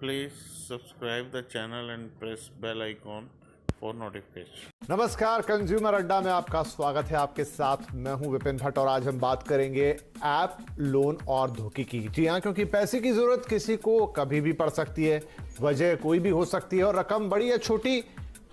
Please subscribe the channel and press bell icon for notification. नमस्कार, consumer अड्डा में आपका स्वागत है। आपके साथ मैं हूं विपिन भट्ट और आज हम बात करेंगे ऐप, लोन और धोखे की। जी हां, क्योंकि पैसे की जरूरत किसी को कभी भी पड़ सकती है, वजह कोई भी हो सकती है और रकम बड़ी या छोटी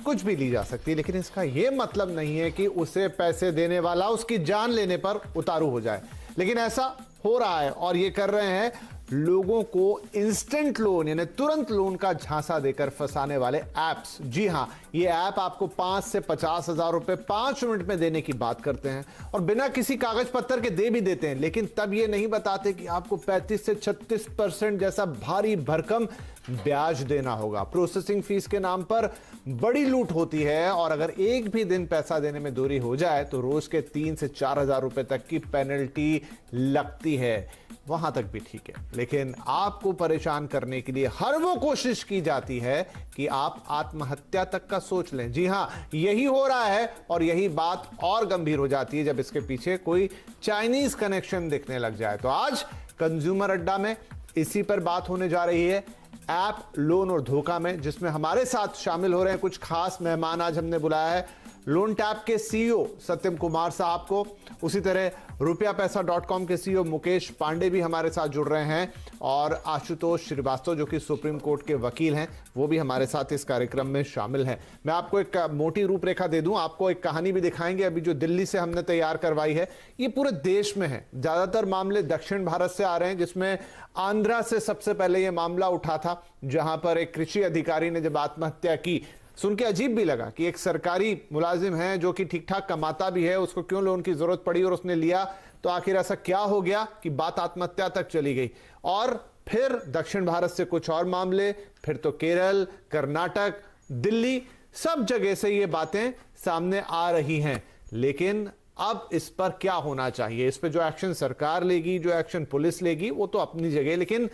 कुछ भी ली जा सकती है। लेकिन इसका यह मतलब नहीं है कि उसे पैसे देने वाला उसकी जान लेने पर उतारू हो जाए। लेकिन ऐसा हो रहा है और ये कर रहे हैं लोगों को इंस्टेंट लोन यानी तुरंत लोन का झांसा देकर फंसाने वाले एप्स। जी हां, ये ऐप आपको 5 से 50 हजार रुपए 5 मिनट में देने की बात करते हैं और बिना किसी कागज पत्तर के दे भी देते हैं। लेकिन तब ये नहीं बताते कि आपको 35 से 36% जैसा भारी भरकम ब्याज देना होगा। प्रोसेसिंग फीस के नाम पर बड़ी लूट होती है और अगर एक भी दिन पैसा देने में देरी हो जाए तो रोज के 3 से 4 हजार रुपए तक की पेनल्टी लगती है। वहां तक भी ठीक है, लेकिन आपको परेशान करने के लिए हर वो कोशिश की जाती है कि आप आत्महत्या तक का सोच लें। जी हां, यही हो रहा है और यही बात और गंभीर हो जाती है जब इसके पीछे कोई चाइनीज कनेक्शन दिखने लग जाए। तो आज कंज्यूमर अड्डा में इसी पर बात होने जा रही है, ऐप, लोन और धोखा में, जिसमें हमारे साथ शामिल हो रहे हैं कुछ खास मेहमान। आज हमने बुलाया है लोन टैप के सीईओ सत्यम कुमार साहब को, उसी तरह rupiapesa.com के सीईओ मुकेश पांडे भी हमारे साथ जुड़ रहे हैं और आशुतोष श्रीवास्तव जो कि सुप्रीम कोर्ट के वकील हैं वो भी हमारे साथ इस कार्यक्रम में शामिल हैं। मैं आपको एक मोटी रूपरेखा दे दूं, आपको एक कहानी भी दिखाएंगे अभी जो दिल्ली से हमने तैयार करवाई है। ये पूरे देश में है, ज्यादातर मामले दक्षिण भारत से आ रहे हैं, जिसमें आंध्रा से सबसे पहले यह मामला उठा था, जहां पर एक कृषि अधिकारी ने जब आत्महत्या की। सुन के अजीब भी लगा कि एक सरकारी मुलाजिम है जो कि ठीक ठाक कमाता भी है, उसको क्यों लोन की जरूरत पड़ी और उसने लिया। तो आखिर ऐसा क्या हो गया कि बात आत्महत्या तक चली गई। और फिर दक्षिण भारत से कुछ और मामले, फिर तो केरल, कर्नाटक, दिल्ली, सब जगह से ये बातें सामने आ रही हैं। लेकिन अब इस पर क्या होना चाहिए, इस पर जो एक्शन सरकार लेगी, जो एक्शन पुलिस लेगी, वो तो अपनी जगह, लेकिन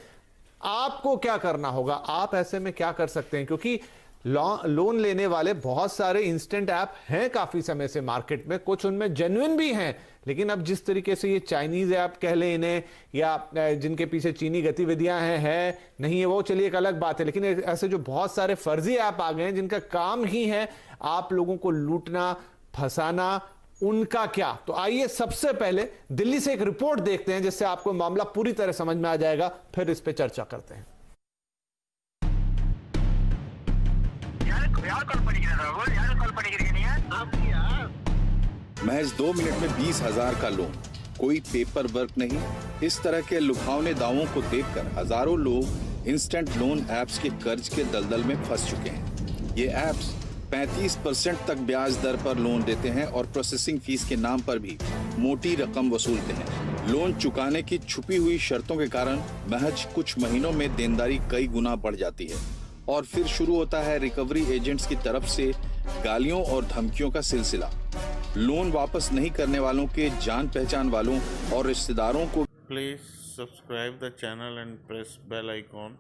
आपको क्या करना होगा, आप ऐसे में क्या कर सकते हैं? क्योंकि लोन लेने वाले बहुत सारे इंस्टेंट ऐप हैं काफी समय से मार्केट में, कुछ उनमें जेन्युइन भी हैं, लेकिन अब जिस तरीके से ये चाइनीज ऐप कह लें इन्हें, या जिनके पीछे चीनी गतिविधियां हैं नहीं है, वो चलिए एक अलग बात है। लेकिन ऐसे जो बहुत सारे फर्जी ऐप आ गए हैं जिनका काम ही है आप लोगों को लूटना, फंसाना, उनका क्या? तो आइए सबसे पहले दिल्ली से एक रिपोर्ट देखते हैं जिससे आपको मामला पूरी तरह समझ में आ जाएगा, फिर इस पर चर्चा करते हैं। महज 2 मिनट में 20,000 का लोन, कोई पेपर वर्क नहीं। इस तरह के लुभावने दावों को देखकर हजारों लोग इंस्टेंट लोन ऐप्स के कर्ज के दलदल में फंस चुके हैं। ये ऐप्स 35% तक ब्याज दर पर लोन देते हैं और प्रोसेसिंग फीस के नाम पर भी मोटी रकम वसूलते हैं। लोन चुकाने की छुपी हुई शर्तों के कारण महज कुछ महीनों में देनदारी कई गुना बढ़ जाती है और फिर शुरू होता है रिकवरी एजेंट्स की तरफ से गालियों और धमकियों का सिलसिला। लोन वापस नहीं करने वालों के जान पहचान वालों और रिश्तेदारों को Please subscribe the channel and press bell icon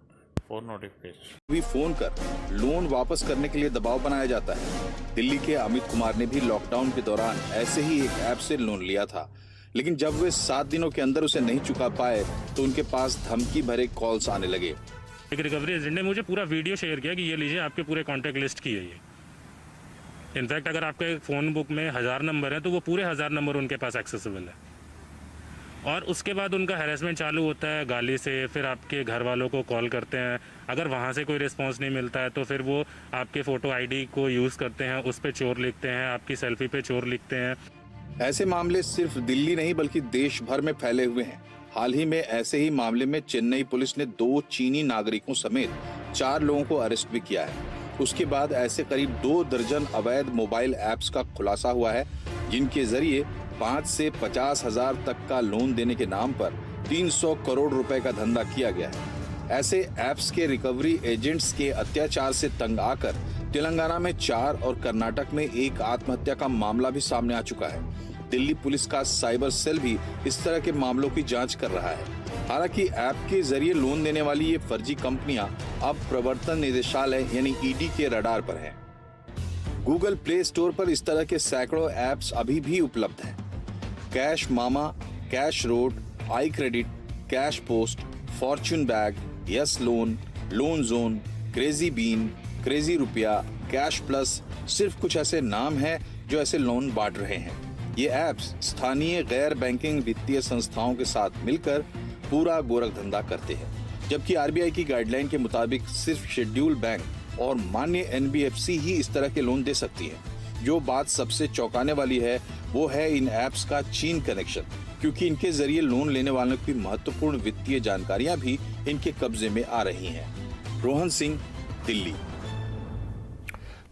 for notification. भी फोन कर लोन वापस करने के लिए दबाव बनाया जाता है। दिल्ली के अमित कुमार ने भी लॉकडाउन के दौरान ऐसे ही एक ऐप से लोन लिया था, लेकिन जब वे 7 दिनों के अंदर उसे नहीं चुका पाए तो उनके पास धमकी भरे कॉल्स आने लगे। एक रिकवरी एजेंट ने मुझे पूरा वीडियो शेयर किया कि ये लीजिए आपके पूरे कॉन्टैक्ट लिस्ट की है ये। इनफैक्ट अगर आपके फ़ोन बुक में 1000 नंबर है तो वो पूरे 1000 नंबर उनके पास एक्सेसिबल है। और उसके बाद उनका हैरेसमेंट चालू होता है गाली से, फिर आपके घर वालों को कॉल करते हैं। अगर वहाँ से कोई रिस्पांस नहीं मिलता है तो फिर वो आपके फ़ोटो आईडी को यूज़ करते हैं, उस पर चोर लिखते हैं, आपकी सेल्फी पे चोर लिखते हैं। ऐसे मामले सिर्फ दिल्ली नहीं बल्कि देश भर में फैले हुए हैं। हाल ही में ऐसे ही मामले में चेन्नई पुलिस ने 2 चीनी नागरिकों समेत 4 लोगों को अरेस्ट भी किया है। उसके बाद ऐसे करीब 2 दर्जन अवैध मोबाइल ऐप्स का खुलासा हुआ है, जिनके जरिए 5 से 50,000 तक का लोन देने के नाम पर 300 करोड़ रुपए का धंधा किया गया है। ऐसे ऐप्स के रिकवरी एजेंट्स के अत्याचार से तंग आकर तेलंगाना में 4 और कर्नाटक में 1 आत्महत्या का मामला भी सामने आ चुका है। दिल्ली पुलिस का साइबर सेल भी इस तरह के मामलों की जांच कर रहा है। हालांकि ऐप के जरिए लोन देने वाली ये फर्जी कंपनियां अब प्रवर्तन निदेशालय यानी ईडी के रडार पर हैं। गूगल प्ले स्टोर पर इस तरह के सैकड़ों ऐप्स अभी भी उपलब्ध हैं। Cash Mama, Cash Road, iCredit, Cash Post, Fortune Bag, Yes Loan, Loan Zone, Crazy Bean, Crazy रुपया, कैश प्लस सिर्फ कुछ ऐसे नाम हैं जो ऐसे लोन बांट रहे हैं। ये ऐप्स स्थानीय गैर बैंकिंग वित्तीय संस्थाओं के साथ मिलकर पूरा गोरख धंधा करते हैं, जबकि आरबीआई की गाइडलाइन के मुताबिक सिर्फ शेड्यूल बैंक और मान्य एनबीएफसी ही इस तरह के लोन दे सकती है। जो बात सबसे चौंकाने वाली है वो है इन ऐप्स का चीन कनेक्शन, क्योंकि इनके जरिए लोन लेने वालों की महत्वपूर्ण वित्तीय जानकारियां भी इनके कब्जे में आ रही हैं। रोहन सिंह, दिल्ली।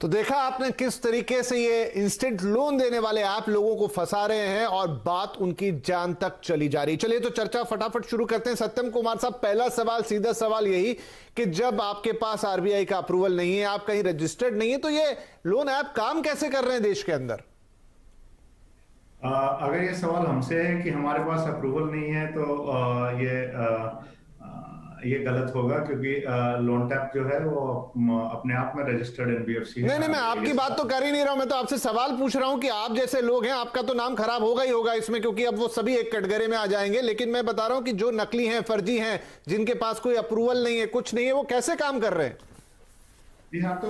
तो देखा आपने किस तरीके से ये इंस्टेंट लोन देने वाले ऐप लोगों को फंसा रहे हैं और बात उनकी जान तक चली जा रही। चलिए तो चर्चा फटाफट शुरू करते हैं। सत्यम कुमार साहब, पहला सवाल, सीधा सवाल यही कि जब आपके पास आरबीआई का अप्रूवल नहीं है, आप कहीं रजिस्टर्ड नहीं है, तो ये लोन ऐप काम कैसे कर रहे हैं देश के अंदर? अगर ये सवाल हमसे है कि हमारे पास अप्रूवल नहीं है तो ये गलत होगा, क्योंकि लोन टैप जो है वो अपने आप में रजिस्टर्ड एनबीएफसी है। नहीं, मैं आपकी बात तो कर ही नहीं रहा हूं, मैं तो आपसे सवाल पूछ रहा हूं कि आप जैसे लोग हैं, आपका तो नाम खराब होगा ही होगा इसमें, क्योंकि अब वो सभी एक कटघरे में आ जाएंगे। लेकिन मैं बता रहा हूं कि जो नकली हैं, फर्जी हैं, जिनके पास कोई अप्रूवल नहीं है, कुछ नहीं है, वो कैसे काम कर रहे हैं? जी हाँ, तो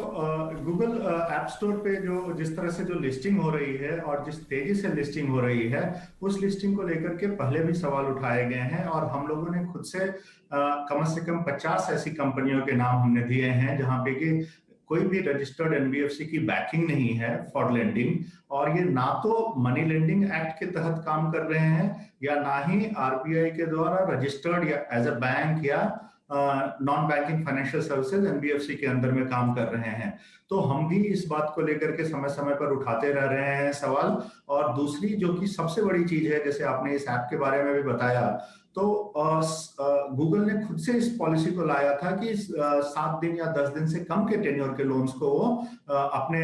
गूगल ऐप स्टोर पे जो जिस तरह से जो लिस्टिंग हो रही है और जिस तेजी से लिस्टिंग हो रही है, उस लिस्टिंग को लेकर के पहले भी सवाल उठाए गए हैं और हम लोगों ने खुद से कम 50 ऐसी कंपनियों के नाम हमने दिए हैं जहां पे कि कोई भी रजिस्टर्ड एनबीएफसी की बैकिंग नहीं है फॉर लेंडिंग, और ये ना तो मनी लेंडिंग एक्ट के तहत काम कर रहे हैं या ना ही आरबीआई के द्वारा रजिस्टर्ड या एज अ बैंक या non banking financial services NBFC के अंदर में काम कर रहे हैं। तो हम भी इस बात को लेकर के समय समय पर उठाते रह रहे हैं सवाल। और दूसरी जो कि सबसे बड़ी चीज है, जैसे आपने इस ऐप के बारे में भी बताया, तो गूगल ने खुद से इस पॉलिसी को लाया था कि 7 दिन या 10 दिन से कम के टेन्योर के लोन्स को वो अपने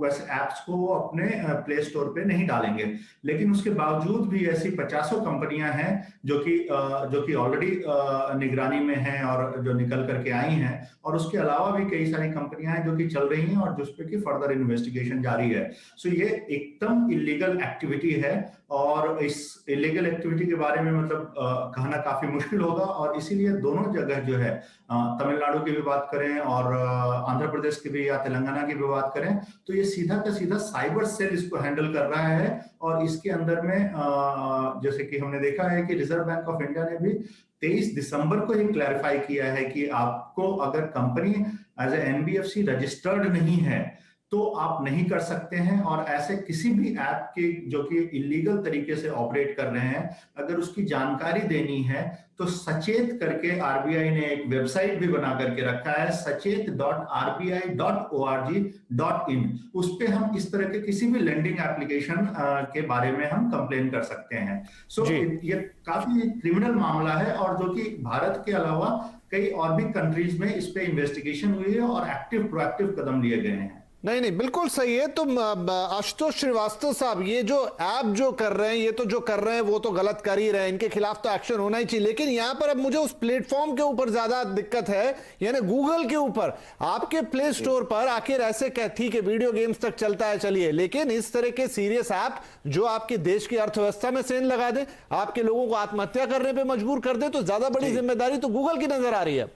वैसे ऐप्स को वो अपने प्ले स्टोर पे नहीं डालेंगे। लेकिन उसके बावजूद भी ऐसी 50 कंपनियां हैं जो कि ऑलरेडी निगरानी में हैं और जो निकल करके आई हैं, और उसके अलावा भी कई सारी कंपनियां हैं जो कि चल रही हैं और जिस पे की फर्दर इन्वेस्टिगेशन जारी है। सो ये एकदम इलीगल एक्टिविटी है और इस इलीगल एक्टिविटी के बारे में मतलब कहना काफी मुश्किल होगा। और इसीलिए दोनों जगह जो है, तमिलनाडु की भी बात करें और आंध्र प्रदेश की भी या तेलंगाना की भी बात करें, तो ये सीधा का सीधा साइबर सेल इसको हैंडल कर रहा है। और इसके अंदर में जैसे कि हमने देखा है कि रिजर्व बैंक ऑफ इंडिया ने भी 23 दिसंबर को ही क्लैरिफाई किया है कि आपको अगर company as a NBFC registered नहीं है तो आप नहीं कर सकते हैं। और ऐसे किसी भी ऐप के जो कि इलीगल तरीके से ऑपरेट कर रहे हैं, अगर उसकी जानकारी देनी है तो सचेत करके आरबीआई ने एक वेबसाइट भी बना करके रखा है, sachet.rbi.org.in। उस पे हम इस तरह के किसी भी लेंडिंग एप्लीकेशन के बारे में हम कंप्लेन कर सकते हैं। सो ये काफी क्रिमिनल मामला है और जो कि भारत के अलावा कई और भी कंट्रीज में इस पे इन्वेस्टिगेशन हुई है और एक्टिव प्रोएक्टिव कदम लिए गए हैं। नहीं, बिल्कुल सही है। तो आशुतोष श्रीवास्तव साहब, ये जो ऐप जो कर रहे हैं, ये तो जो कर रहे हैं वो तो गलत कर ही रहे हैं, इनके खिलाफ तो एक्शन होना ही चाहिए। लेकिन यहां पर अब मुझे उस प्लेटफॉर्म के ऊपर ज्यादा दिक्कत है, यानी गूगल के ऊपर। आपके प्ले स्टोर पर आखिर ऐसे ठीक है वीडियो गेम्स तक चलता है, चलिए, लेकिन इस तरह के सीरियस ऐप जो आपके देश की अर्थव्यवस्था में सेंध लगा दे, आपके लोगों को आत्महत्या करने पर मजबूर कर दे, तो ज्यादा बड़ी जिम्मेदारी तो गूगल की नजर आ रही है।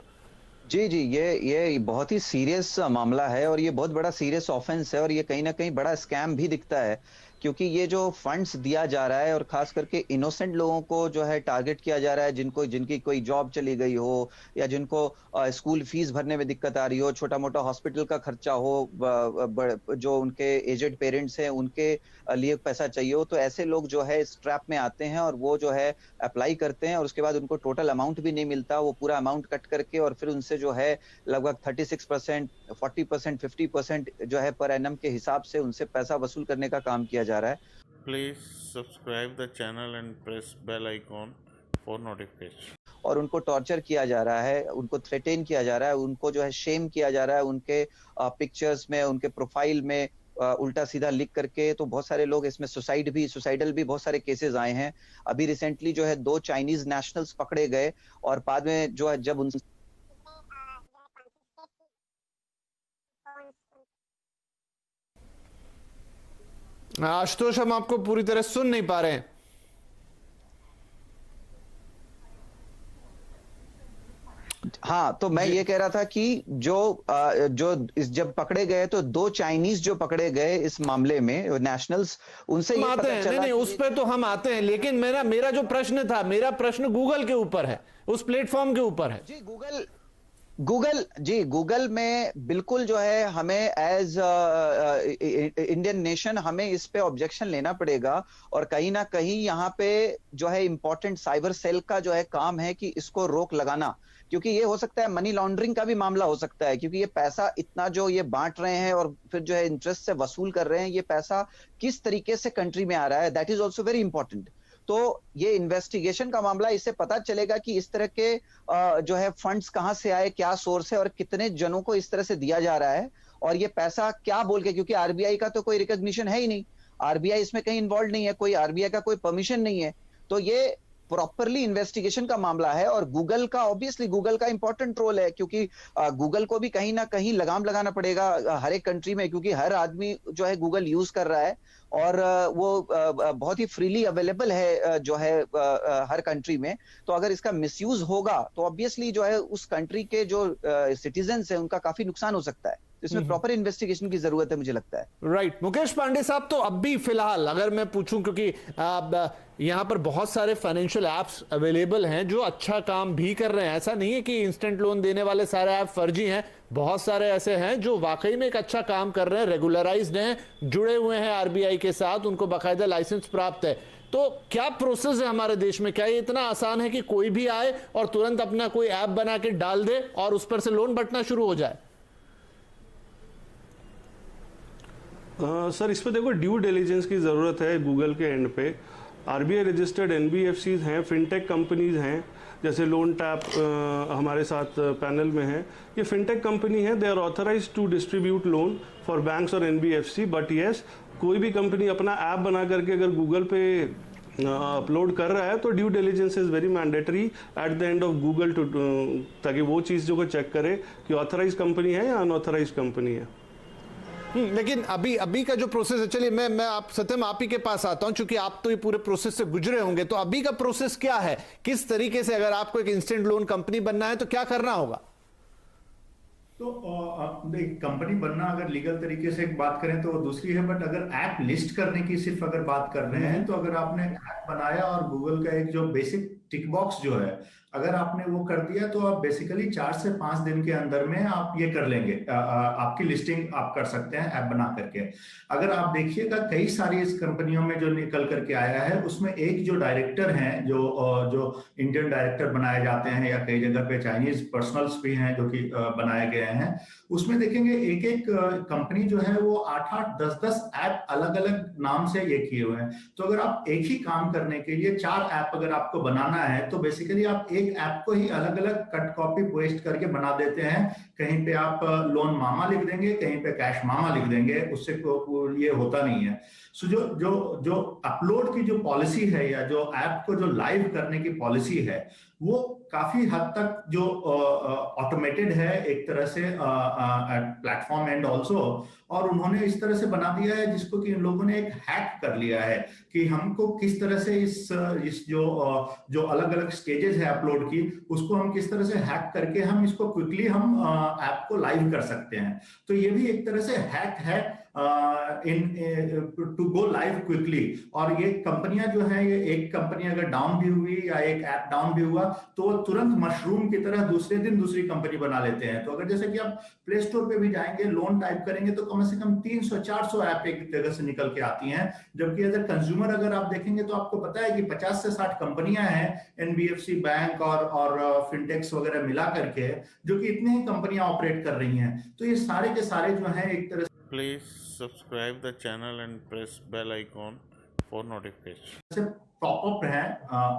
जी, ये बहुत ही सीरियस मामला है और ये बहुत बड़ा सीरियस ऑफेंस है और ये कहीं ना कहीं बड़ा स्कैम भी दिखता है, क्योंकि ये जो फंड्स दिया जा रहा है और खास करके इनोसेंट लोगों को जो है टारगेट किया जा रहा है, जिनकी कोई जॉब चली गई हो या जिनको स्कूल फीस भरने में दिक्कत आ रही हो, छोटा मोटा हॉस्पिटल का खर्चा हो, जो उनके एजेड पेरेंट्स हैं उनके लिए पैसा चाहिए हो, तो ऐसे लोग जो है इस ट्रैप में आते हैं और वो जो है अप्लाई करते हैं और उसके बाद उनको टोटल अमाउंट भी नहीं मिलता। वो पूरा अमाउंट कट करके और फिर उनसे जो है लगभग 36%, 40%, 50% जो है पर एनम के हिसाब से उनसे पैसा वसूल करने का काम किया जा रहा है। Please subscribe the channel and press bell icon for notification. और उनको टॉर्चर किया जा रहा है, उनको थ्रेटेन किया जा रहा है, उनको जो है शेम किया जा रहा है, उनके पिक्चर्स में, उनके प्रोफाइल में उल्टा सीधा लिख करके। तो बहुत सारे लोग इसमें सुसाइडल भी बहुत सारे केसेस आए हैं। अभी रिसेंटली जो है 2 चाइनीज नेशनल्स पकड़े गए और बाद में जो है जब उन आशुतोष, हम आपको पूरी तरह सुन नहीं पा रहे हैं। हाँ हाँ, तो मैं ये कह रहा था कि जब पकड़े गए तो 2 चाइनीज जो पकड़े गए इस मामले में नेशनल्स, उनसे हम ये आते पता हैं, चला नहीं कि उस पे तो हम आते हैं, लेकिन मेरा जो प्रश्न था, मेरा प्रश्न गूगल के ऊपर है, उस प्लेटफॉर्म के ऊपर है। जी गूगल में बिल्कुल जो है हमें एज इंडियन नेशन हमें इस पे ऑब्जेक्शन लेना पड़ेगा, और कहीं ना कहीं यहाँ पे जो है इंपॉर्टेंट साइबर सेल का जो है काम है कि इसको रोक लगाना, क्योंकि ये हो सकता है मनी लॉन्ड्रिंग का भी मामला हो सकता है, क्योंकि ये पैसा इतना जो ये बांट रहे हैं और फिर जो है इंटरेस्ट से वसूल कर रहे हैं, ये पैसा किस तरीके से कंट्री में आ रहा है, that is also very important. तो ये इन्वेस्टिगेशन का मामला, इससे पता चलेगा कि इस तरह के जो है फंड्स कहां से आए, क्या सोर्स है और कितने जनों को इस तरह से दिया जा रहा है, और ये पैसा क्या बोल के, क्योंकि आरबीआई का तो कोई रिकॉग्निशन है ही नहीं, आरबीआई इसमें कहीं इन्वॉल्व नहीं है, कोई आरबीआई का कोई परमिशन नहीं है, तो ये प्रॉपरली इन्वेस्टिगेशन का मामला है। और गूगल का ऑब्वियसली गूगल का इंपॉर्टेंट रोल है, क्योंकि गूगल को भी कहीं ना कहीं लगाम लगाना पड़ेगा हर एक कंट्री में, क्योंकि हर आदमी जो है गूगल यूज कर रहा है और वो बहुत ही फ्रीली अवेलेबल है जो है हर कंट्री में। तो अगर इसका मिसयूज होगा तो ऑब्वियसली जो है उस कंट्री के जो सिटीजन्स हैं उनका काफी नुकसान हो सकता है। इसमें प्रॉपर इन्वेस्टिगेशन की जरूरत है, मुझे लगता है। राइट मुकेश पांडे साहब, तो अब भी फिलहाल अगर मैं पूछूं, क्योंकि यहाँ पर बहुत सारे फाइनेंशियल एप्स अवेलेबल हैं जो अच्छा काम भी कर रहे हैं, ऐसा नहीं है कि इंस्टेंट लोन देने वाले सारे ऐप फर्जी हैं, बहुत सारे ऐसे हैं जो वाकई में एक अच्छा काम कर रहे हैं, रेगुलराइज्ड हैं, जुड़े हुए हैं आरबीआई के साथ, उनको बाकायदा लाइसेंस प्राप्त है। तो क्या प्रोसेस है हमारे देश में? क्या ये इतना आसान है कि कोई भी आए और तुरंत अपना कोई ऐप बना के डाल दे और उस पर से लोन बंटना शुरू हो जाए? सर, इस पर देखो ड्यू डिलीजेंस की ज़रूरत है गूगल के एंड पे। आरबीआई रजिस्टर्ड एनबीएफसीज हैं, फिनटेक कंपनीज हैं, जैसे लोन टैप हमारे साथ पैनल में है, ये फिनटेक कंपनी है, they are authorised to distribute loan for banks और एनबीएफसी। बट यस, कोई भी कंपनी अपना ऐप बना करके अगर गूगल पे अपलोड कर रहा है तो due diligence is very mandatory at the end of Google too, ताकि वो चीज़ जो को चेक करे कि ऑथराइज कंपनी है या अनऑथराइज कंपनी है। लेकिन अभी का जो प्रोसेस है, चलिए मैं आप सत्यम आप ही के पास आता हूं, क्योंकि आप तो ये पूरे प्रोसेस से गुजरे होंगे, तो अभी का प्रोसेस क्या है, किस तरीके से अगर आपको एक इंस्टेंट लोन कंपनी बनना है तो क्या करना होगा? तो एक कंपनी बनना अगर लीगल तरीके से एक बात करें तो वो दूसरी है, बट अगर ऐप लिस्ट करने की सिर्फ अगर बात कर रहे हैं तो अगर आपने ऐप बनाया और गूगल का एक जो बेसिक टिक बॉक्स जो है अगर आपने वो कर दिया तो आप बेसिकली 4 से 5 दिन के अंदर में आप ये कर लेंगे, आपकी लिस्टिंग आप कर सकते हैं ऐप बना करके। अगर आप देखिएगा कई सारी इस कंपनियों में जो निकल करके आया है उसमें एक जो डायरेक्टर हैं जो इंडियन डायरेक्टर बनाए जाते हैं या कई जगह पे चाइनीज पर्सनल्स भी हैं जो कि बनाए गए हैं, उसमें देखेंगे एक एक कंपनी जो है वो 8-8, 10-10 ऐप अलग अलग नाम से ये किए हुए हैं। तो अगर आप एक ही काम करने के लिए 4 ऐप अगर आपको बनाना है तो बेसिकली आप एक ऐप को ही अलग अलग कट कॉपी पेस्ट करके बना देते हैं। कहीं पे आप लोन मामा लिख देंगे, कहीं पे कैश मामा लिख देंगे, उससे ये होता नहीं है। सो जो अपलोड की जो पॉलिसी है या जो ऐप को जो लाइव करने की पॉलिसी है वो काफी हद तक जो ऑटोमेटेड है एक तरह से प्लेटफॉर्म एंड ऑल्सो, और उन्होंने इस तरह से बना दिया है जिसको कि इन लोगों ने एक हैक कर लिया है कि हमको किस तरह से इस जो अलग अलग स्टेजेस है अपलोड की उसको हम किस तरह से हैक करके हम इसको क्विकली हम ऐप को लाइव कर सकते हैं। तो ये भी एक तरह से हैक है टू गो लाइव क्विकली। और ये कंपनियां जो है, ये एक कंपनी अगर डाउन भी हुई या एक ऐप डाउन भी हुआ तो वो तुरंत मशरूम की तरह दूसरे दिन दूसरी कंपनी बना लेते हैं। तो अगर जैसे कि आप प्ले स्टोर पे भी जाएंगे, लोन टाइप करेंगे तो कम से कम 300-400 ऐप एक जगह से निकल के आती हैं, जबकि अगर कंज्यूमर अगर आप देखेंगे तो आपको पता है कि 50 से 60 कंपनियां हैं एनबीएफसी बैंक और फिनटेक्स वगैरह मिला करके, जो कि इतनी ही कंपनियां ऑपरेट कर रही हैं। तो ये सारे के सारे जो हैं एक तरह Please subscribe the channel and press bell icon for notification. से पॉपअप है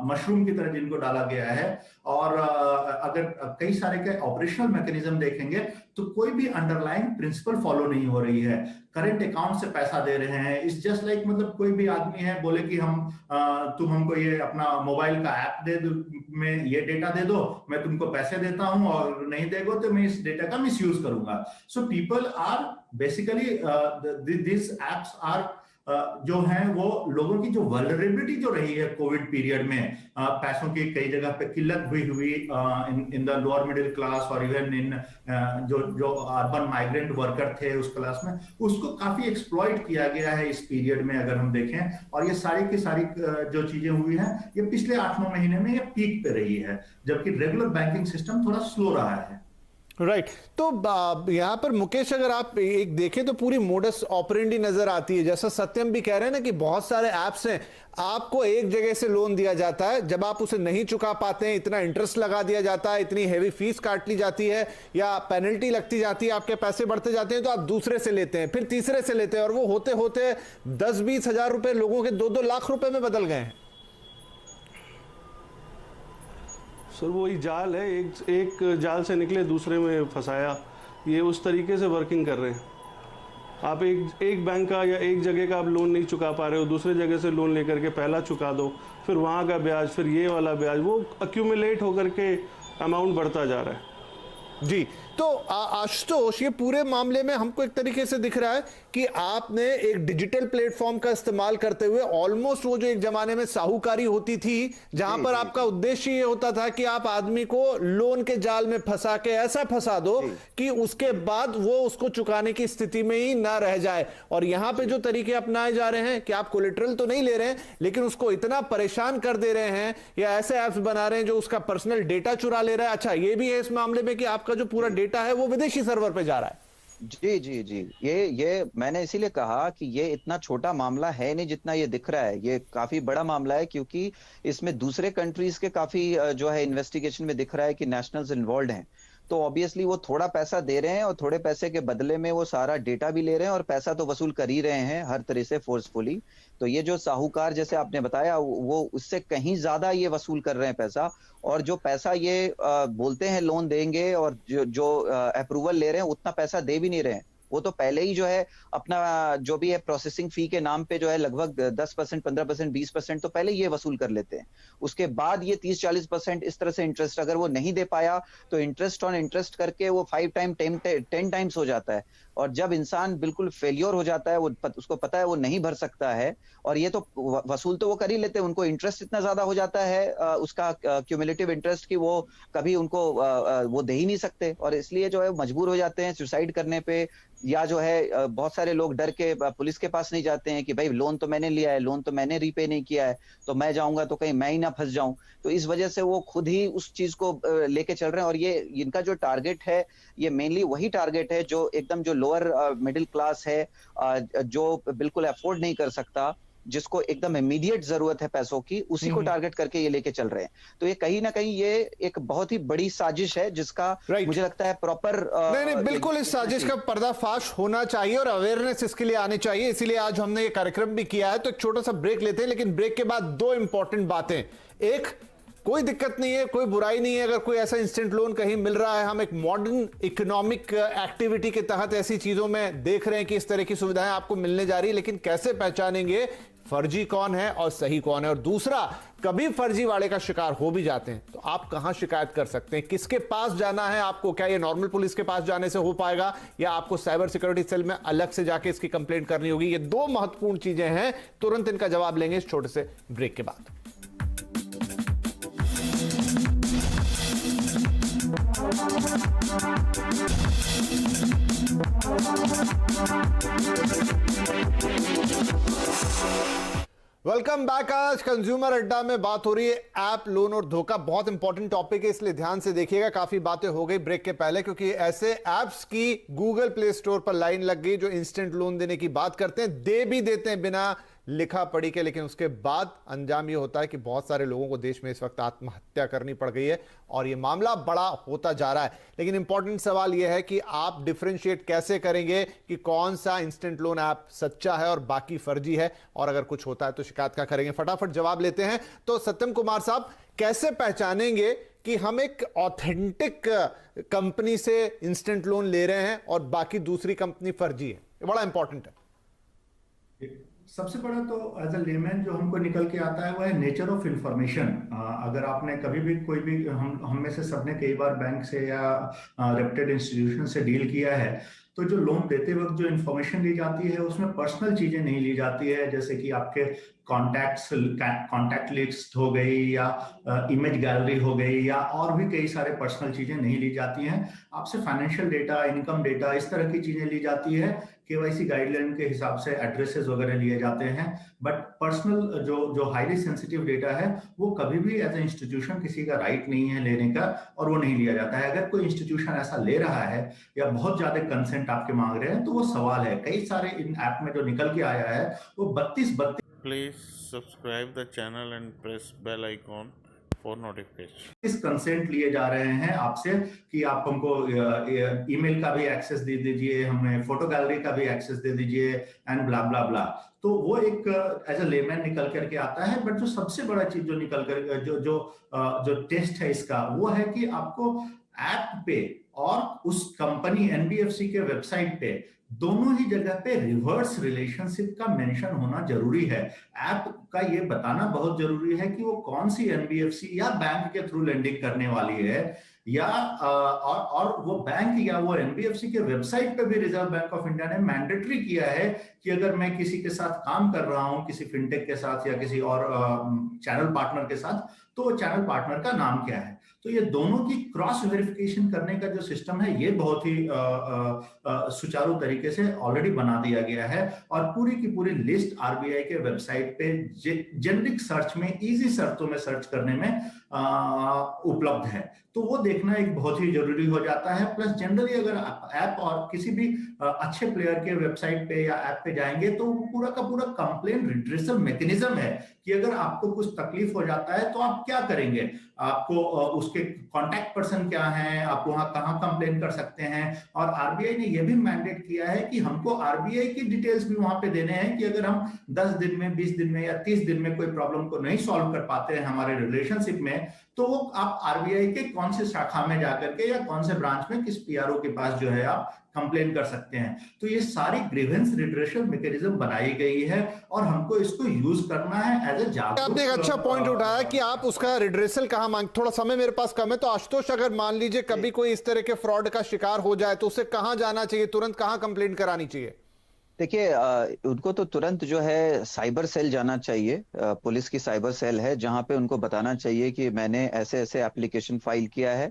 मशरूम की तरह जिनको डाला गया है। और अगर कई सारे के ऑपरेशनल मैकेनिज्म देखेंगे तो कोई भी अंडरलाइंग प्रिंसिपल फॉलो नहीं हो रही है। करंट अकाउंट से पैसा दे रहे हैं, इस जस्ट लाइक मतलब कोई भी आदमी है बोले कि तुम हमको ये अपना मोबाइल का ऐप दे दो, में ये डेटा दे दो, मैं तुमको पैसे देता हूं और नहीं देगो तो मैं इस डेटा का मिसयूज करूंगा। So people are basically this apps are जो हैं वो लोगों की जो वल्नरेबिलिटी जो रही है कोविड पीरियड में, पैसों की कई जगह पे किल्लत भी हुई in the lower middle class और इवन इन जो अर्बन माइग्रेंट वर्कर थे उस क्लास में, उसको काफी एक्सप्लॉइट किया गया है इस पीरियड में अगर हम देखें। और ये सारी की सारी जो चीजें हुई हैं ये पिछले 8-9 महीने में ये पीक पे रही है, जबकि रेगुलर बैंकिंग सिस्टम थोड़ा स्लो रहा है। राइट तो यहां पर मुकेश अगर आप एक देखें तो पूरी मोडस ऑपरेंडी नजर आती है। जैसा सत्यम भी कह रहे हैं ना कि बहुत सारे ऐप्स हैं, आपको एक जगह से लोन दिया जाता है, जब आप उसे नहीं चुका पाते हैं इतना इंटरेस्ट लगा दिया जाता है, इतनी हेवी फीस काट ली जाती है या पेनल्टी लगती जाती है, आपके पैसे बढ़ते जाते हैं तो आप दूसरे से लेते हैं, फिर तीसरे से लेते हैं और वो होते होते 10-20 हजार रुपए लोगों के 2-2 लाख रुपए में बदल गए हैं। सर वही जाल है, एक जाल से निकले दूसरे में फंसाया, ये उस तरीके से वर्किंग कर रहे हैं। आप एक बैंक का या एक जगह का आप लोन नहीं चुका पा रहे हो, दूसरे जगह से लोन लेकर के पहला चुका दो, फिर वहाँ का ब्याज, फिर ये वाला ब्याज, वो अक्यूमुलेट होकर के अमाउंट बढ़ता जा रहा है। जी तो आशुतोष, ये पूरे मामले में हमको एक तरीके से दिख रहा है कि आपने एक डिजिटल प्लेटफॉर्म का इस्तेमाल करते हुए ऑलमोस्ट वो जो एक जमाने में साहूकारी होती थी जहां पर आपका उद्देश्य ये होता था कि आप आदमी को लोन के जाल में फंसा के ऐसा फंसा दो कि उसके बाद वो उसको चुकाने की स्थिति में ही ना रह जाए। और यहां पे जो तरीके अपनाए जा रहे हैं कि आप कोलेटरल तो नहीं ले रहे हैं लेकिन उसको इतना परेशान कर दे रहे हैं या ऐसे ऐप्स बना रहे हैं जो उसका पर्सनल डेटा चुरा ले रहा है। अच्छा ये भी है इस मामले में कि आपका जो पूरा डेटा है वो विदेशी सर्वर पे जा रहा है। जी जी जी, ये मैंने इसीलिए कहा कि ये इतना छोटा मामला है नहीं जितना ये दिख रहा है। ये काफी बड़ा मामला है क्योंकि इसमें दूसरे कंट्रीज के काफी जो है इन्वेस्टिगेशन में दिख रहा है कि नेशनल्स इन्वॉल्व हैं। तो ऑब्वियसली वो थोड़ा पैसा दे रहे हैं और थोड़े पैसे के बदले में वो सारा डेटा भी ले रहे हैं और पैसा तो वसूल कर ही रहे हैं हर तरह से फोर्सफुली। तो ये जो साहूकार जैसे आपने बताया वो उससे कहीं ज्यादा ये वसूल कर रहे हैं पैसा। और जो पैसा ये बोलते हैं लोन देंगे और जो अप्रूवल ले रहे हैं उतना पैसा दे भी नहीं रहे हैं। वो तो पहले ही जो है अपना जो भी है प्रोसेसिंग फी के नाम पे जो है लगभग 10%, 15%, 20% तो पहले ये वसूल कर लेते हैं। उसके बाद ये 30-40% इस तरह से इंटरेस्ट अगर वो नहीं दे पाया तो इंटरेस्ट ऑन इंटरेस्ट करके वो 5 टाइम 10 टाइम्स हो जाता है। और जब इंसान बिल्कुल फेलियर हो जाता है, उसको पता है वो नहीं भर सकता है और ये तो वसूल तो वो कर ही लेते हैं, उनको इंटरेस्ट इतना ज्यादा हो जाता है उसका क्यूमुलेटिव इंटरेस्ट की वो कभी उनको वो दे ही नहीं सकते और इसलिए जो है मजबूर हो जाते हैं सुसाइड करने पे। या जो है बहुत सारे लोग डर के पुलिस के पास नहीं जाते हैं कि भाई लोन तो मैंने लिया है, लोन तो मैंने रीपे नहीं किया है, तो मैं जाऊंगा तो कहीं मैं ही ना फंस जाऊं। तो इस वजह से वो खुद ही उस चीज को लेके चल रहे हैं। और ये इनका जो टारगेट है ये मेनली वही टारगेट है जो एकदम जो लोअर मिडिल क्लास है, जो बिल्कुल अफोर्ड नहीं कर सकता, जिसको एकदम इमीडिएट जरूरत है पैसों की, उसी को टारगेट करके ये लेके चल रहे हैं। तो ये कहीं ना कहीं ये एक बहुत ही बड़ी साजिश है जिसका मुझे लगता है प्रॉपर नहीं बिल्कुल इस साजिश का पर्दाफाश होना चाहिए और अवेयरनेस इसके लिए आनी चाहिए। इसीलिए आज हमने ये कार्यक्रम भी किया है। तो एक छोटा सा ब्रेक लेते हैं, लेकिन ब्रेक के बाद 2 इंपॉर्टेंट बातें। एक, कोई दिक्कत नहीं है, कोई बुराई नहीं है अगर कोई ऐसा इंस्टेंट लोन कहीं मिल रहा है। हम एक मॉडर्न इकोनॉमिक एक्टिविटी के तहत ऐसी चीजों में देख रहे हैं कि इस तरह की सुविधाएं आपको मिलने जा रही है, लेकिन कैसे पहचानेंगे फर्जी कौन है और सही कौन है। और दूसरा, कभी फर्जी वाले का शिकार हो भी जाते हैं तो आप कहां शिकायत कर सकते हैं, किसके पास जाना है आपको? क्या ये नॉर्मल पुलिस के पास जाने से हो पाएगा या आपको साइबर सिक्योरिटी सेल में अलग से जाके इसकी कंप्लेंट करनी होगी? ये 2 महत्वपूर्ण चीजें हैं, तुरंत इनका जवाब लेंगे इस छोटे से ब्रेक के बाद। Welcome back. आज कंज्यूमर अड्डा में बात हो रही है ऐप लोन और धोखा। बहुत इंपॉर्टेंट टॉपिक है इसलिए ध्यान से देखिएगा। काफी बातें हो गई ब्रेक के पहले क्योंकि ऐसे ऐप्स की गूगल प्ले स्टोर पर लाइन लग गई जो इंस्टेंट लोन देने की बात करते हैं, दे भी देते हैं बिना लिखा पढ़ी के, लेकिन उसके बाद अंजाम यह होता है कि बहुत सारे लोगों को देश में इस वक्त आत्महत्या करनी पड़ गई है और यह मामला बड़ा होता जा रहा है। लेकिन इंपॉर्टेंट सवाल यह है कि आप डिफरेंशिएट कैसे करेंगे कि कौन सा इंस्टेंट लोन ऐप सच्चा है और बाकी फर्जी है, और अगर कुछ होता है तो शिकायत क्या करेंगे? फटाफट जवाब लेते हैं। तो सत्यम कुमार साहब, कैसे पहचानेंगे कि हम एक ऑथेंटिक कंपनी से इंस्टेंट लोन ले रहे हैं और बाकी दूसरी कंपनी फर्जी है? ये बड़ा इंपॉर्टेंट है। सबसे बड़ा तो एज अ लेमैन जो हमको निकल के आता है वो है नेचर ऑफ इंफॉर्मेशन। अगर आपने कभी भी कोई भी हम में से सबने कई बार बैंक से या रेप्यूटेड इंस्टीट्यूशन से डील किया है, तो जो लोन देते वक्त जो इन्फॉर्मेशन ली जाती है उसमें पर्सनल चीजें नहीं ली जाती है, जैसे कि आपके कॉन्टैक्ट लिस्ट हो गई या इमेज गैलरी हो गई या और भी कई सारे पर्सनल चीजें नहीं ली जाती हैं। आपसे फाइनेंशियल डेटा, इनकम डेटा, इस तरह की चीजें ली जाती है। केवाईसी गाइडलाइन के हिसाब से एड्रेसेस वगैरह लिए जाते हैं, बट पर्सनल जो हाईली सेंसिटिव डेटा है वो कभी भी एज ए इंस्टीट्यूशन किसी का राइट नहीं है लेने का, और वो नहीं लिया जाता है। अगर कोई इंस्टीट्यूशन ऐसा ले रहा है या बहुत ज्यादा कंसेंट आपके मांग रहे हैं तो वो सवाल है। कई सारे इन ऐप में जो निकल के आया है वो 32 Please subscribe the channel and press bell icon for notification. इस कंसेंट लिए जा रहे हैं आपसे कि आप हमको ईमेल का भी एक्सेस दे दीजिए, हमें फोटो गैलरी का भी एक्सेस दे दीजिए एंड ब्ला ब्ला ब्ला। तो वो एक एज अ लेमैन निकल करके आता है। बट जो सबसे बड़ा चीज जो निकल कर जो टेस्ट है इसका, वो है कि आपको ऐप पे और उस कंपनी एनबीएफसी के वेबसाइट पे दोनों ही जगह पे रिवर्स रिलेशनशिप का मेंशन होना जरूरी है। ऐप का ये बताना बहुत जरूरी है कि वो कौन सी एनबीएफसी या बैंक के थ्रू लेंडिंग करने वाली है, या और वो बैंक या वो एनबीएफसी के वेबसाइट पे भी रिजर्व बैंक ऑफ इंडिया ने मैंडेटरी किया है कि अगर मैं किसी के साथ काम कर रहा हूं, किसी फिनटेक के साथ या किसी और चैनल पार्टनर के साथ, तो वो चैनल पार्टनर का नाम क्या है। तो ये दोनों की क्रॉस वेरिफिकेशन करने का जो सिस्टम है ये बहुत ही सुचारू तरीके से ऑलरेडी बना दिया गया है, और पूरी की पूरी लिस्ट आरबीआई के वेबसाइट पे जेनरिक सर्च में, इजी शर्तों में सर्च करने में उपलब्ध है। तो वो देखना एक बहुत ही जरूरी हो जाता है। प्लस जनरली अगर ऐप और किसी भी अच्छे प्लेयर के वेबसाइट पे या ऐप पे जाएंगे तो पूरा का पूरा कंप्लेन रिड्रेसल मैकेनिज्म है कि अगर आपको कुछ तकलीफ हो जाता है तो आप क्या करेंगे, आपको उसके कॉन्टैक्ट पर्सन क्या है, आप वहां कहां कंप्लेन कर सकते हैं। और आरबीआई ने यह भी मैंडेट किया है कि हमको आरबीआई की डिटेल्स भी वहां पे देने हैं कि अगर हम 10 दिन में, 20 दिन में या 30 दिन में कोई प्रॉब्लम को नहीं सॉल्व कर पाते हैं हमारे रिलेशनशिप में, तो वो आप आरबीआई के कौन से शाखा में जाकर के या कौन से ब्रांच में किस पीआरओ के पास जो है आप कंप्लेन कर सकते हैं। तो ये सारी ग्रीवेंस रिड्रेसल मैकेनिज्म बनाई गई है और हमको इसको यूज करना है एज ए जागरूक। आपने एक अच्छा पॉइंट उठाया कि आप उसका रिड्रेसल कहां मांग, थोड़ा समय मेरे पास कम है, तो आशुतोष अगर मान लीजिए कभी कोई इस तरह के फ्रॉड का शिकार हो जाए तो उसे कहां जाना चाहिए, तुरंत कहां कंप्लेंट करानी चाहिए? देखिए, उनको तो तुरंत जो है साइबर सेल जाना चाहिए। पुलिस की साइबर सेल है जहां पे उनको बताना चाहिए कि मैंने ऐसे ऐसे एप्लीकेशन फाइल किया है,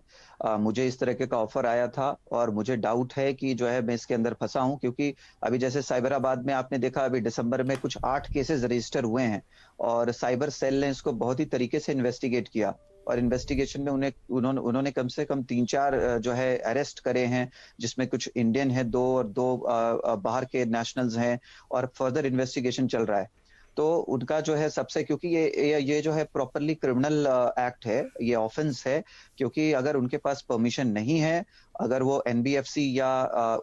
मुझे इस तरह का ऑफर आया था और मुझे डाउट है कि जो है मैं इसके अंदर फंसा हूं। क्योंकि अभी जैसे साइबराबाद में आपने देखा, अभी दिसंबर में कुछ 8 केसेस रजिस्टर हुए हैं और साइबर सेल ने इसको बहुत ही तरीके से इन्वेस्टिगेट किया, और इन्वेस्टिगेशन में उन्होंने कम से कम 3-4 जो है अरेस्ट करे हैं, जिसमें कुछ इंडियन है, 2 बाहर के नेशनल्स हैं, और फर्दर इन्वेस्टिगेशन चल रहा है। तो उनका जो है सबसे, क्योंकि ये जो है प्रॉपरली क्रिमिनल एक्ट है, ये ऑफेंस है, क्योंकि अगर उनके पास परमिशन नहीं है, अगर वो एनबीएफसी या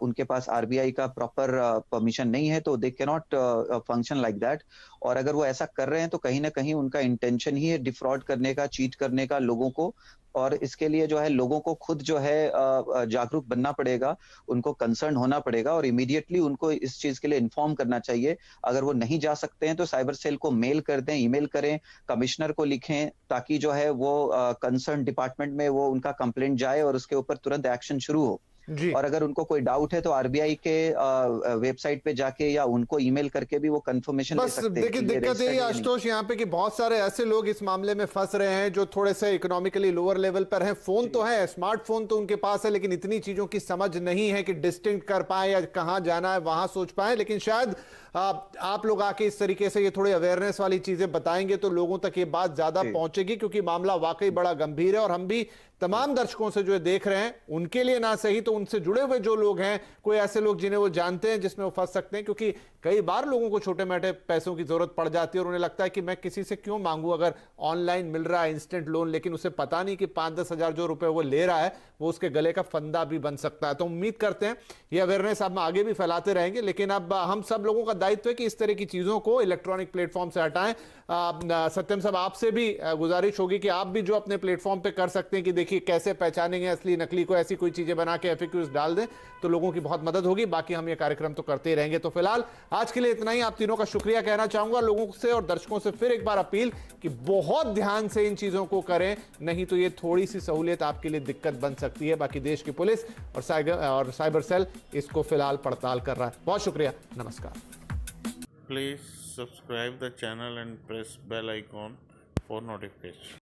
उनके पास आरबीआई का प्रॉपर परमिशन नहीं है, तो they can not function like that. और अगर वो ऐसा कर रहे हैं तो कहीं ना कहीं उनका इंटेंशन ही है डिफ्रॉड करने का, चीट करने का लोगों को। और इसके लिए जो है लोगों को खुद जो है जागरूक बनना पड़ेगा, उनको कंसर्न होना पड़ेगा और इमीडिएटली उनको इस चीज के लिए इन्फॉर्म करना चाहिए। अगर वो नहीं जा सकते हैं तो साइबर सेल को मेल कर दें, ईमेल करें, कमिश्नर को लिखें, ताकि जो है वो कंसर्न डिपार्टमेंट में वो उनका कंप्लेंट जाए और उसके ऊपर तुरंत एक्शन शुरू हो। और अगर उनको कोई डाउट है तो आरबीआई के वेबसाइट पे जाके या उनको ईमेल करके भी वो कंफर्मेशन ले सकते हैं। बस देखिए, दिक्कत यही आशुतोष यहाँ पे कि बहुत सारे ऐसे लोग इस मामले में फंस रहे हैं जो थोड़े से इकोनॉमिकली लोअर लेवल पर हैं। फोन तो है, स्मार्टफोन तो उनके पास है, लेकिन इतनी चीजों की समझ नहीं है कि डिस्टिंक्ट कर पाए या कहां जाना है वहां सोच पाए। लेकिन शायद आप लोग आके इस तरीके से ये थोड़ी अवेयरनेस वाली चीजें बताएंगे तो लोगों तक ये बात ज्यादा पहुंचेगी, क्योंकि मामला वाकई बड़ा गंभीर है। और हम भी तमाम दर्शकों से जो देख रहे हैं उनके लिए ना सही तो उनसे जुड़े हुए जो लोग हैं, कोई ऐसे लोग जिन्हें वो जानते हैं जिसमें वो फंस सकते हैं, क्योंकि कई बार लोगों को छोटे मोटे पैसों की जरूरत पड़ जाती है और उन्हें लगता है कि मैं किसी से क्यों मांगू अगर ऑनलाइन मिल रहा है इंस्टेंट लोन, लेकिन उसे पता नहीं कि 5-10 हजार जो रुपए वो ले रहा है वो उसके गले का फंदा भी बन सकता है। तो उम्मीद करते हैं ये अवेयरनेस हम आगे भी फैलाते रहेंगे, लेकिन अब हम सब लोगों का दायित्व है कि इस तरह की चीजों को इलेक्ट्रॉनिक प्लेटफॉर्म से हटाएं। सत्यम साहब, आपसे भी गुजारिश होगी कि आप भी जो अपने प्लेटफॉर्म पे कर सकते हैं कि देखिए देखिए कैसे पहचानेंगे असली नकली को, ऐसी कोई चीजें बना के FAQs डाल दें तो लोगों की बहुत मदद होगी। बाकी हम ये कार्यक्रम तो करते ही रहेंगे। तो फिलहाल आज के लिए इतना ही। आप तीनों का शुक्रिया कहना चाहूंगा। लोगों से और दर्शकों से फिर एक बार अपील कि बहुत ध्यान से इन चीजों को करें, नहीं तो ये थोड़ी सी सहूलियत आपके लिए दिक्कत बन सकती है। बाकी देश की पुलिस और साइबर सेल इसको फिलहाल पड़ताल कर रहा है। बहुत शुक्रिया, नमस्कार। Please subscribe the channel and press bell icon for notification.